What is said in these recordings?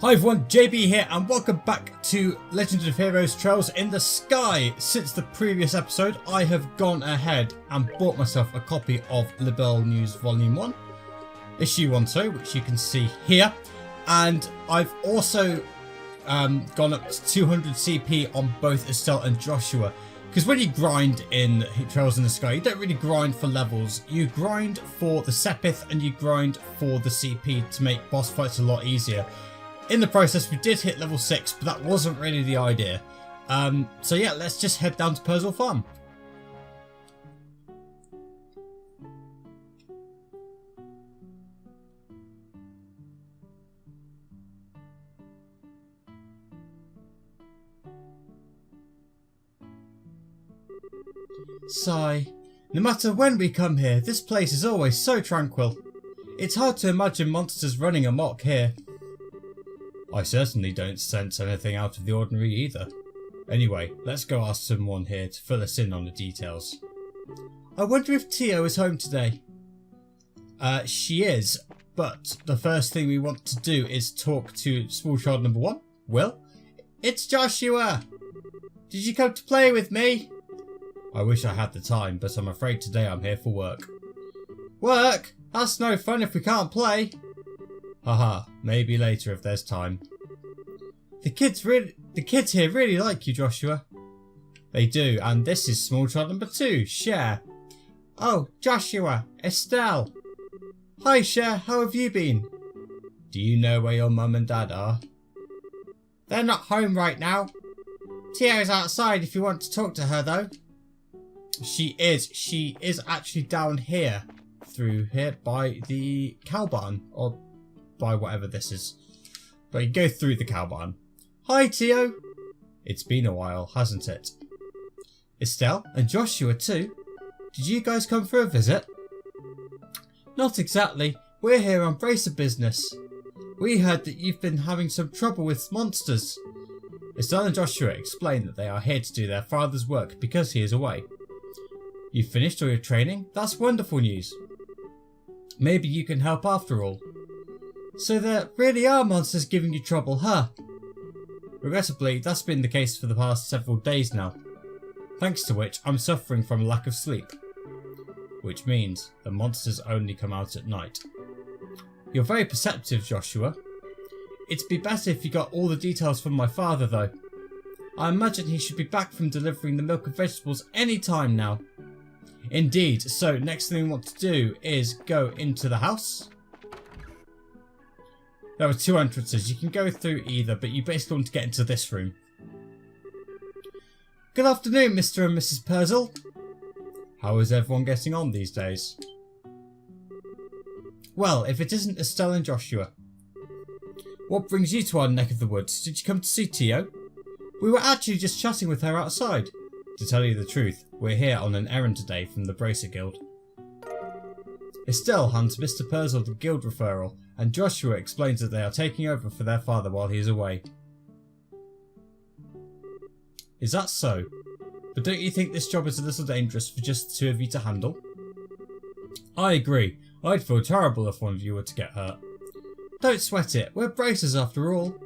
Hi everyone, JB here and welcome back to Legend of Heroes Trails in the Sky. Since the previous episode, I have gone ahead and bought myself a copy of Libelle News Volume 1, Issue 1, which you can see here. And I've also gone up to 200 CP on both Estelle and Joshua. Because when you grind in Trails in the Sky, you don't really grind for levels. You grind for the Sepith and you grind for the CP to make boss fights a lot easier. In the process, we did hit level 6, but that wasn't really the idea. So yeah, let's just head down to Perzel Farm. Sigh. No matter when we come here, this place is always so tranquil. It's hard to imagine monsters running amok here. I certainly don't sense anything out of the ordinary either. Anyway, let's go ask someone here to fill us in on the details. I wonder if Tio is home today. She is, but the first thing we want to do is talk to small child number 1, Will. It's Joshua! Did you come to play with me? I wish I had the time, but I'm afraid today I'm here for work. Work? That's no fun if we can't play. Haha, maybe later if there's time. The kids here really like you, Joshua. They do, and this is small child number 2, Cher. Oh, Joshua, Estelle. Hi, Cher, how have you been? Do you know where your mum and dad are? They're not home right now. Tio's outside if you want to talk to her, though. She is actually down here, through here by the cow barn, or by whatever this is. But you go through the cow barn. Hi, Tio. It's been a while, hasn't it? Estelle and Joshua too. Did you guys come for a visit? Not exactly. We're here on bracer business. We heard that you've been having some trouble with monsters. Estelle and Joshua explain that they are here to do their father's work because he is away. You finished all your training? That's wonderful news. Maybe you can help after all. So there really are monsters giving you trouble, huh? Regrettably, that's been the case for the past several days now. Thanks to which, I'm suffering from a lack of sleep. Which means the monsters only come out at night. You're very perceptive, Joshua. It'd be better if you got all the details from my father, though. I imagine he should be back from delivering the milk and vegetables any time now. Indeed, so next thing we want to do is go into the house. There are 2 entrances. You can go through either, but you basically want to get into this room. Good afternoon, Mr. and Mrs. Perzel. How is everyone getting on these days? Well, if it isn't Estelle and Joshua. What brings you to our neck of the woods? Did you come to see Tio? We were actually just chatting with her outside. To tell you the truth, we're here on an errand today from the Bracer Guild. Estelle hands Mr. Perzel the guild referral, and Joshua explains that they are taking over for their father while he is away. Is that so? But don't you think this job is a little dangerous for just the 2 of you to handle? I agree. I'd feel terrible if one of you were to get hurt. Don't sweat it, we're bracers after all.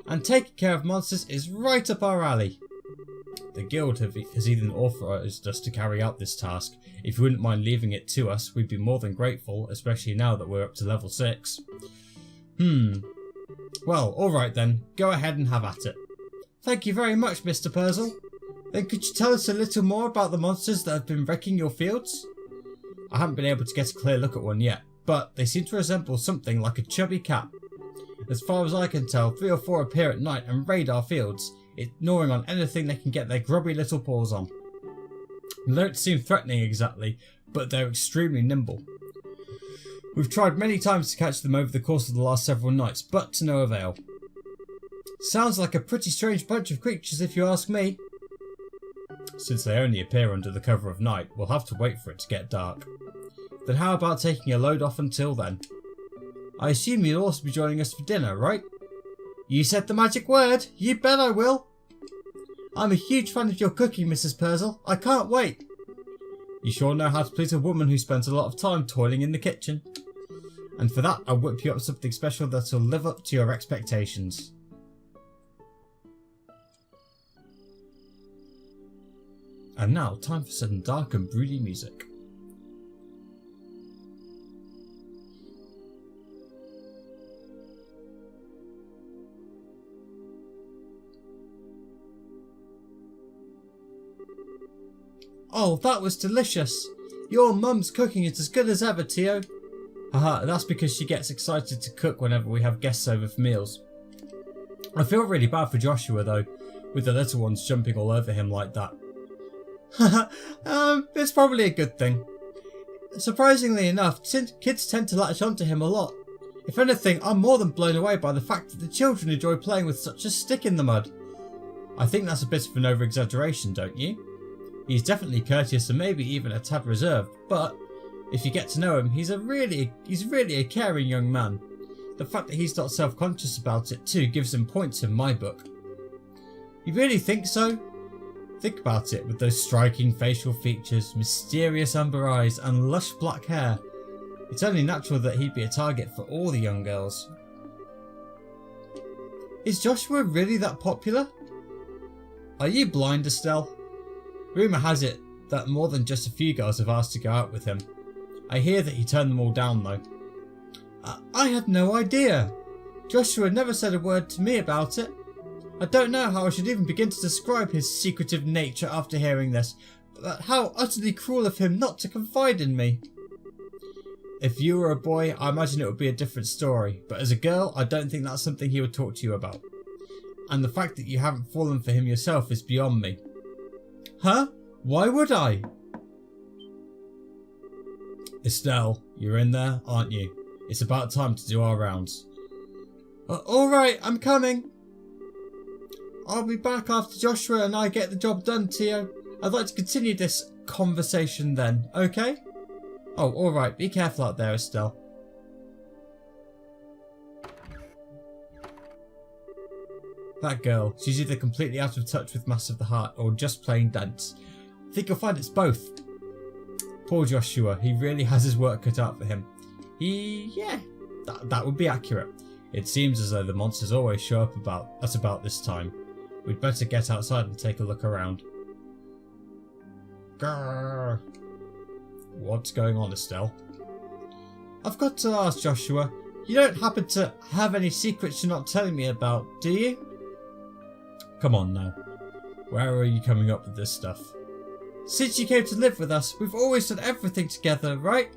And taking care of monsters is right up our alley. The guild has even authorised us to carry out this task. If you wouldn't mind leaving it to us, we'd be more than grateful, especially now that we're up to level 6. Well, alright then. Go ahead and have at it. Thank you very much, Mr. Perzel. Then could you tell us a little more about the monsters that have been wrecking your fields? I haven't been able to get a clear look at one yet, but they seem to resemble something like a chubby cat. As far as I can tell, 3 or 4 appear at night and raid our fields, ignoring on anything they can get their grubby little paws on. They don't seem threatening exactly, but they're extremely nimble. We've tried many times to catch them over the course of the last several nights, but to no avail. Sounds like a pretty strange bunch of creatures if you ask me. Since they only appear under the cover of night, we'll have to wait for it to get dark. Then how about taking a load off until then? I assume you'll also be joining us for dinner, right? You said the magic word! You bet I will! I'm a huge fan of your cooking, Mrs. Perzel. I can't wait! You sure know how to please a woman who spends a lot of time toiling in the kitchen. And for that, I'll whip you up something special that'll live up to your expectations. And now, time for some dark and broody music. Oh, that was delicious! Your mum's cooking is as good as ever, Tio. Haha, that's because she gets excited to cook whenever we have guests over for meals. I feel really bad for Joshua though, with the little ones jumping all over him like that. It's probably a good thing. Surprisingly enough, kids tend to latch onto him a lot. If anything, I'm more than blown away by the fact that the children enjoy playing with such a stick in the mud. I think that's a bit of an over-exaggeration, don't you? He's definitely courteous and maybe even a tad reserved, but if you get to know him, he's really a caring young man. The fact that he's not self-conscious about it too gives him points in my book. You really think so? Think about it, with those striking facial features, mysterious amber eyes and lush black hair. It's only natural that he'd be a target for all the young girls. Is Joshua really that popular? Are you blind, Estelle? Rumour has it that more than just a few girls have asked to go out with him. I hear that he turned them all down though. I had no idea. Joshua never said a word to me about it. I don't know how I should even begin to describe his secretive nature after hearing this, but how utterly cruel of him not to confide in me. If you were a boy, I imagine it would be a different story, but as a girl, I don't think that's something he would talk to you about. And the fact that you haven't fallen for him yourself is beyond me. Huh? Why would I? Estelle, you're in there, aren't you? It's about time to do our rounds. Alright, I'm coming. I'll be back after Joshua and I get the job done, Tio. I'd like to continue this conversation then, okay? Oh, alright, be careful out there, Estelle. That girl, she's either completely out of touch with Mass of the Heart or just plain dense. I think you'll find it's both. Poor Joshua, he really has his work cut out for him. Yeah, that would be accurate. It seems as though the monsters always show up at about this time. We'd better get outside and take a look around. Grrr. What's going on, Estelle? I've got to ask, Joshua, you don't happen to have any secrets you're not telling me about, do you? Come on now. Where are you coming up with this stuff? Since you came to live with us, we've always done everything together, right?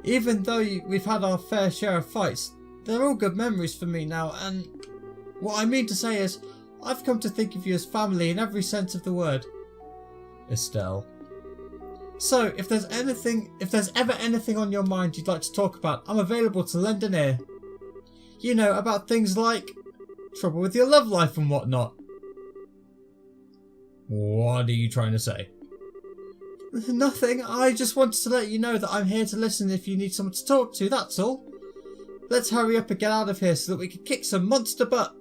Even though we've had our fair share of fights, they're all good memories for me now, and what I mean to say is, I've come to think of you as family in every sense of the word. Estelle. So, if there's ever anything on your mind you'd like to talk about, I'm available to lend an ear. You know, about things like trouble with your love life and whatnot. What are you trying to say? Nothing. I just wanted to let you know that I'm here to listen if you need someone to talk to, that's all. Let's hurry up and get out of here so that we can kick some monster butt.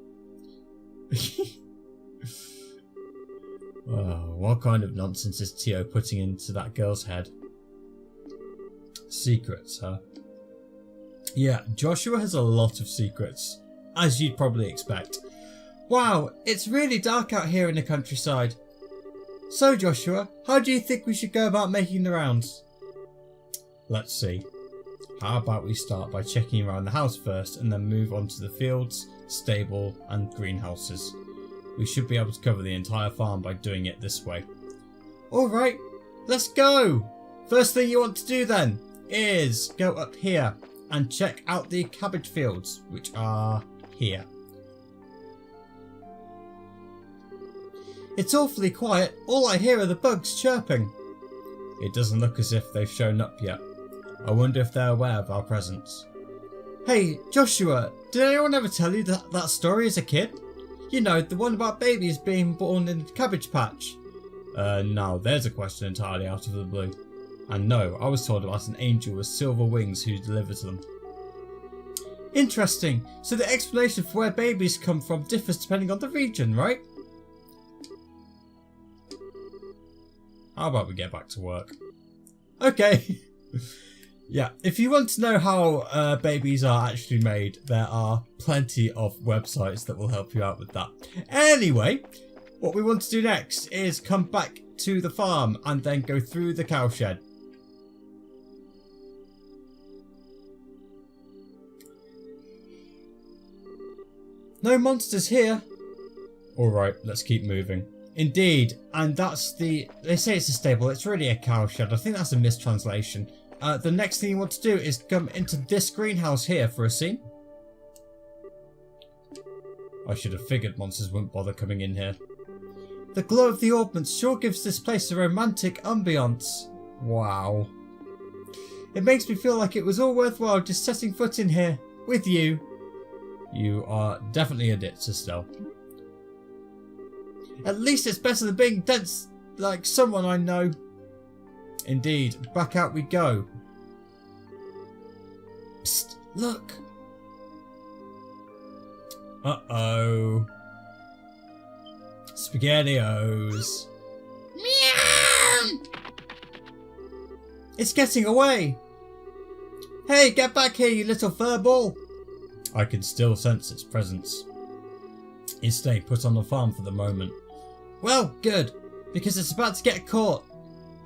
Oh, what kind of nonsense is Tio putting into that girl's head? Secrets, huh? Yeah, Joshua has a lot of secrets, as you'd probably expect. Wow, it's really dark out here in the countryside. So Joshua, how do you think we should go about making the rounds? Let's see. How about we start by checking around the house first and then move on to the fields, stable and greenhouses. We should be able to cover the entire farm by doing it this way. Alright, let's go! First thing you want to do then is go up here and check out the cabbage fields, which are here. It's awfully quiet, all I hear are the bugs chirping. It doesn't look as if they've shown up yet. I wonder if they're aware of our presence. Hey, Joshua, did anyone ever tell you that story as a kid? You know, the one about babies being born in the cabbage patch. No, there's a question entirely out of the blue. And no, I was told about an angel with silver wings who delivers them. Interesting, so the explanation for where babies come from differs depending on the region, right? How about we get back to work? Okay. Yeah, if you want to know how babies are actually made, there are plenty of websites that will help you out with that. Anyway, what we want to do next is come back to the farm and then go through the cowshed. No monsters here. Alright, let's keep moving. Indeed, and that's the... They say it's a stable, it's really a cowshed. I think that's a mistranslation. The next thing you want to do is come into this greenhouse here for a scene. I should have figured monsters wouldn't bother coming in here. The glow of the Orbments sure gives this place a romantic ambience. Wow. It makes me feel like it was all worthwhile just setting foot in here with you. You are definitely a ditz, Estelle. At least it's better than being dense like someone I know. Indeed, back out we go. Psst, look. Uh-oh. SpaghettiOs. Meow! It's getting away. Hey, get back here, you little furball. I can still sense its presence. It's staying put on the farm for the moment. Well, good, because it's about to get caught.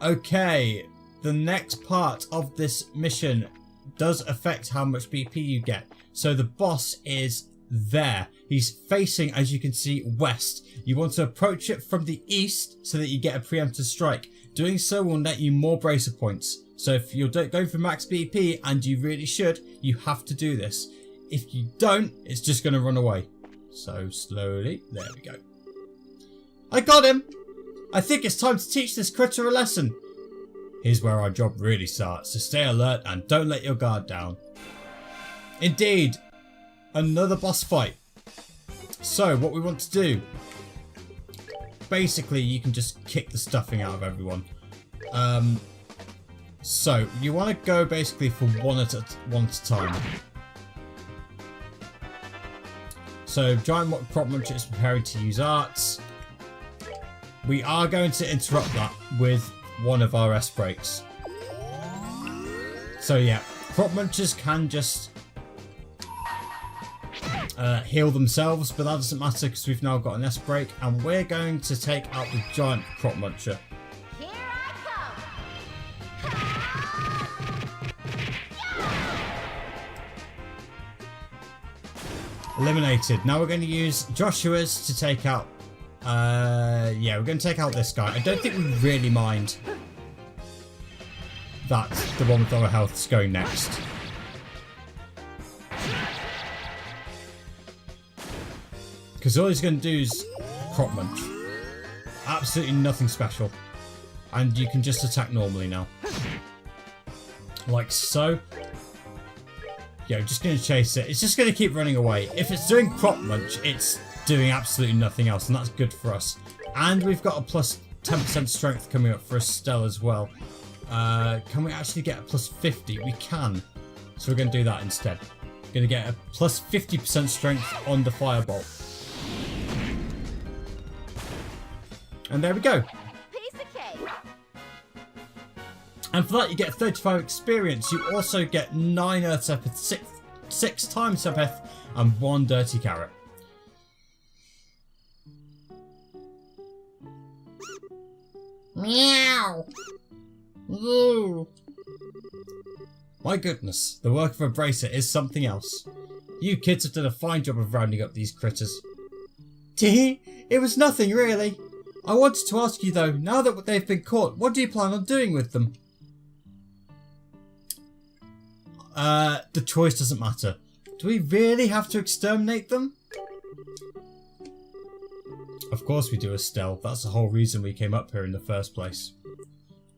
Okay, the next part of this mission does affect how much BP you get. So the boss is there. He's facing, as you can see, west. You want to approach it from the east so that you get a preemptive strike. Doing so will net you more bracer points. So if you're going for max BP, and you really should, you have to do this. If you don't, it's just going to run away. So slowly, there we go. I got him! I think it's time to teach this critter a lesson. Here's where our job really starts, so stay alert and don't let your guard down. Indeed, another boss fight. So what we want to do, basically you can just kick the stuffing out of everyone. So you want to go basically for one at a time. So Giant Crop Muncher is preparing to use arts. We are going to interrupt that with one of our S breaks. So yeah, Crop Munchers can just heal themselves, but that doesn't matter because we've now got an S break, and we're going to take out the Giant Crop Muncher. Here I come. Eliminated. Now we're going to use Joshua's to take out... yeah, we're going to take out this guy. I don't think we really mind that the one with lower health is going next. Because all he's going to do is Crop Munch. Absolutely nothing special. And you can just attack normally now. Like so. Yeah, I'm just going to chase it. It's just going to keep running away. If it's doing Crop Munch, it's doing absolutely nothing else, and that's good for us. And we've got a plus 10% strength coming up for Estelle as well. Can we actually get a plus 50? We can. So we're going to do that instead. We're going to get a plus 50% strength on the Firebolt. And there we go. Piece of cake. And for that you get 35 experience. You also get 9 Earth Sepith, 6 Time Sepith, and 1 Dirty Carrot. Meow! Ooh. My goodness, the work of a bracer is something else. You kids have done a fine job of rounding up these critters. Tee, it was nothing really. I wanted to ask you though, now that they've been caught, what do you plan on doing with them? The choice doesn't matter. Do we really have to exterminate them? Of course we do, Estelle. That's the whole reason we came up here in the first place.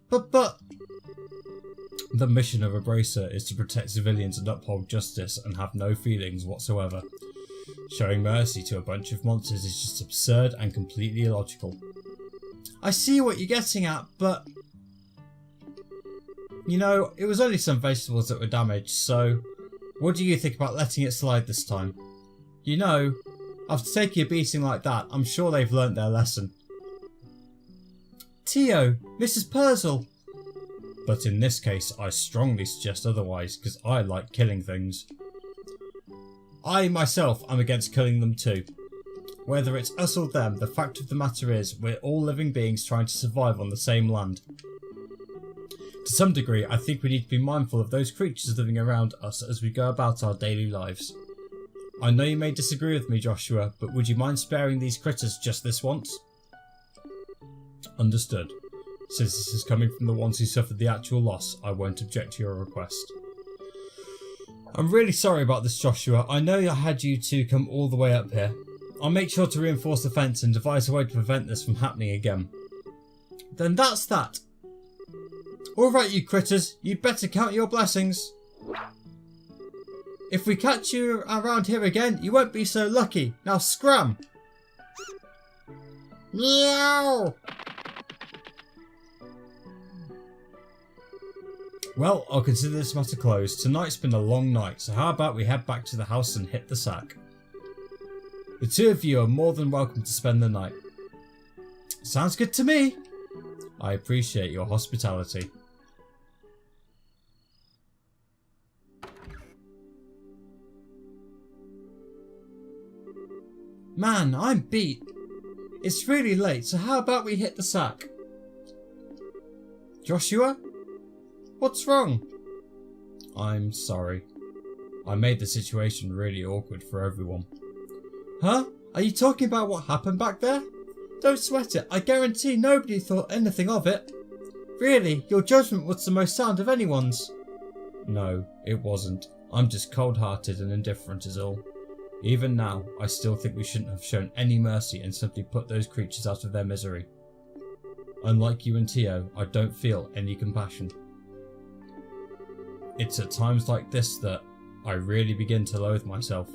But... The mission of a bracer is to protect civilians and uphold justice and have no feelings whatsoever. Showing mercy to a bunch of monsters is just absurd and completely illogical. I see what you're getting at, but... You know, it was only some vegetables that were damaged, so... What do you think about letting it slide this time? You know, after taking a beating like that, I'm sure they've learnt their lesson. Tio, Mrs. Perzel. But in this case, I strongly suggest otherwise, because I like killing things. I myself am against killing them too. Whether it's us or them, the fact of the matter is, we're all living beings trying to survive on the same land. To some degree, I think we need to be mindful of those creatures living around us as we go about our daily lives. I know you may disagree with me, Joshua, but would you mind sparing these critters just this once? Understood. Since this is coming from the ones who suffered the actual loss, I won't object to your request. I'm really sorry about this, Joshua. I know I had you two come all the way up here. I'll make sure to reinforce the fence and devise a way to prevent this from happening again. Then that's that. Alright, you critters, you'd better count your blessings. If we catch you around here again, you won't be so lucky. Now scram! Meow! Well, I'll consider this matter closed. Tonight's been a long night, so how about we head back to the house and hit the sack? The two of you are more than welcome to spend the night. Sounds good to me. I appreciate your hospitality. Man, I'm beat. It's really late, so how about we hit the sack? Joshua? What's wrong? I'm sorry. I made the situation really awkward for everyone. Huh? Are you talking about what happened back there? Don't sweat it. I guarantee nobody thought anything of it. Really, your judgment was the most sound of anyone's. No, it wasn't. I'm just cold-hearted and indifferent is all. Even now, I still think we shouldn't have shown any mercy and simply put those creatures out of their misery. Unlike you and Tio, I don't feel any compassion. It's at times like this that I really begin to loathe myself.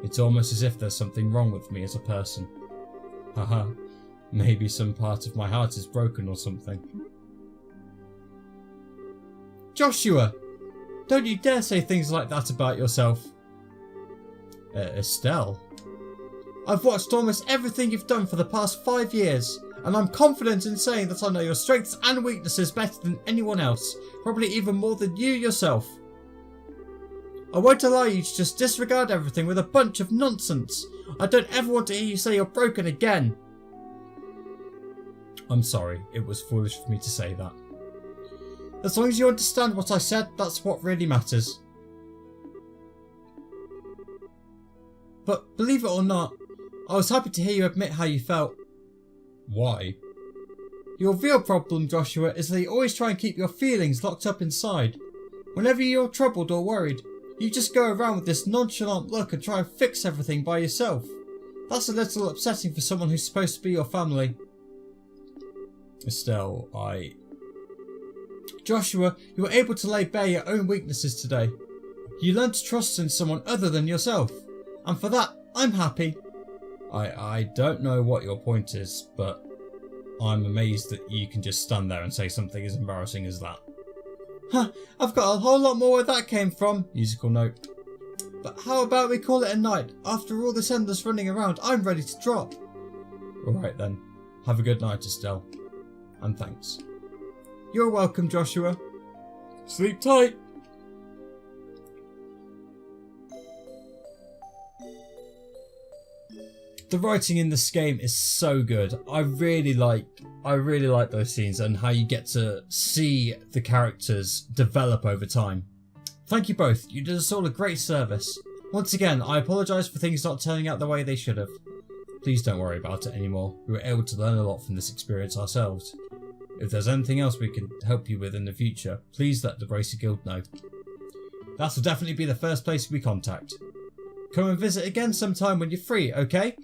It's almost as if there's something wrong with me as a person. Haha, maybe some part of my heart is broken or something. Joshua! Don't you dare say things like that about yourself. Estelle? I've watched almost everything you've done for the past 5 years, and I'm confident in saying that I know your strengths and weaknesses better than anyone else, probably even more than you yourself. I won't allow you to just disregard everything with a bunch of nonsense. I don't ever want to hear you say you're broken again. I'm sorry, it was foolish for me to say that. As long as you understand what I said, that's what really matters. But believe it or not, I was happy to hear you admit how you felt. Why? Your real problem, Joshua, is that you always try and keep your feelings locked up inside. Whenever you're troubled or worried, you just go around with this nonchalant look and try and fix everything by yourself. That's a little upsetting for someone who's supposed to be your family. Estelle, Joshua, you were able to lay bare your own weaknesses today. You learned to trust in someone other than yourself. And for that, I'm happy. I don't know what your point is, but I'm amazed that you can just stand there and say something as embarrassing as that. Huh, I've got a whole lot more where that came from. Musical note. But how about we call it a night? After all this endless running around, I'm ready to drop. Alright then. Have a good night, Estelle. And thanks. You're welcome, Joshua. Sleep tight. The writing in this game is so good. I really like those scenes and how you get to see the characters develop over time. Thank you both. You did us all a great service. Once again, I apologise for things not turning out the way they should have. Please don't worry about it anymore. We were able to learn a lot from this experience ourselves. If there's anything else we can help you with in the future, please let the Bracer Guild know. That'll definitely be the first place we contact. Come and visit again sometime when you're free, okay?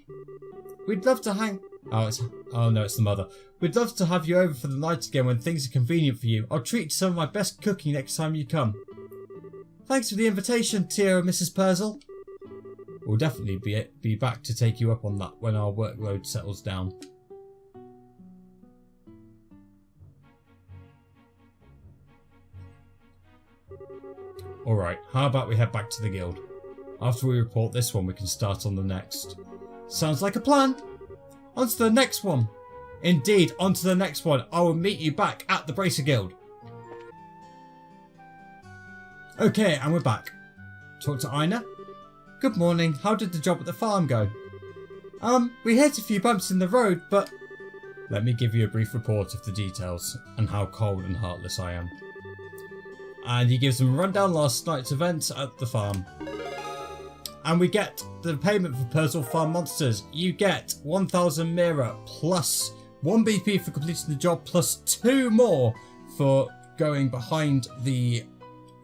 We'd love to hang... Oh no, it's the mother. We'd love to have you over for the night again when things are convenient for you. I'll treat you to some of my best cooking next time you come. Thanks for the invitation, Tio and Mrs. Perzel. We'll definitely be back to take you up on that when our workload settles down. Alright, how about we head back to the guild? After we report this one, we can start on the next. Sounds like a plan. On to the next one. Indeed, on to the next one. I will meet you back at the Bracer Guild. Okay, and we're back. Talk to Ina. Good morning, how did the job at the farm go? We hit a few bumps in the road, but... Let me give you a brief report of the details and how cold and heartless I am. And he gives them a rundown last night's events at the farm. And we get the payment for Perzel Farm monsters. You get 1000 Mira plus 1 BP for completing the job plus 2 more for going behind the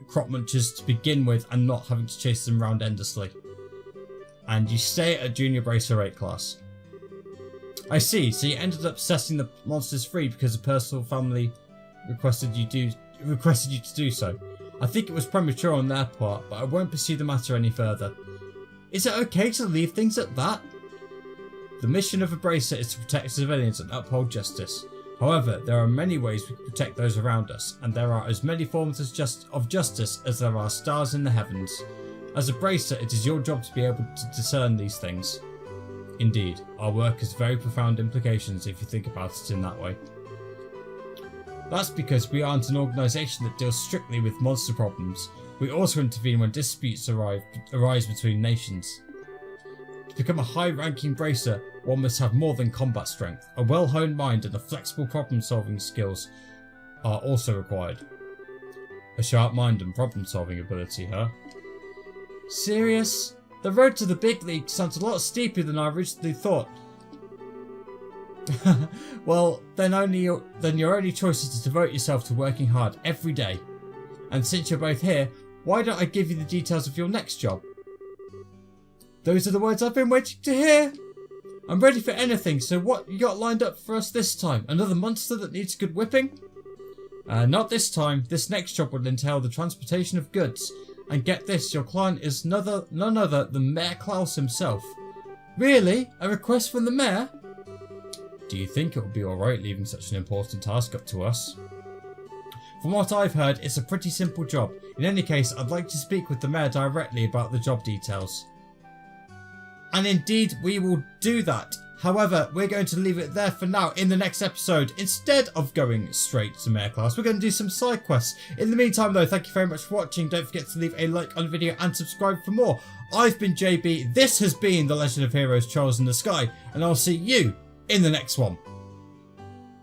crop munchers to begin with and not having to chase them around endlessly. And you stay at Junior Bracer 8 class. I see, so you ended up setting the monsters free because the Perzel family requested you to do so. I think it was premature on their part, but I won't pursue the matter any further. Is it okay to leave things at that? The mission of a bracer is to protect civilians and uphold justice. However, there are many ways we can protect those around us, and there are as many forms of justice as there are stars in the heavens. As a bracer, it is your job to be able to discern these things. Indeed, our work has very profound implications if you think about it in that way. That's because we aren't an organisation that deals strictly with monster problems. We also intervene when disputes arise between nations. To become a high-ranking bracer, one must have more than combat strength. A well-honed mind and a flexible problem-solving skills are also required. A sharp mind and problem-solving ability, huh? Serious? The road to the big league sounds a lot steeper than I originally thought. Well, then your only choice is to devote yourself to working hard every day. And since you're both here, why don't I give you the details of your next job? Those are the words I've been waiting to hear. I'm ready for anything, so what you got lined up for us this time? Another monster that needs a good whipping? Not this time. This next job would entail the transportation of goods. And get this, your client is none other than Mayor Klaus himself. Really? A request from the mayor? Do you think it would be alright leaving such an important task up to us? From what I've heard, it's a pretty simple job. In any case, I'd like to speak with the mayor directly about the job details. And indeed, we will do that. However, we're going to leave it there for now. In the next episode, instead of going straight to Mayor Class, we're going to do some side quests. In the meantime, though, thank you very much for watching. Don't forget to leave a like on the video and subscribe for more. I've been JB. This has been The Legend of Heroes Charles in the Sky, and I'll see you in the next one.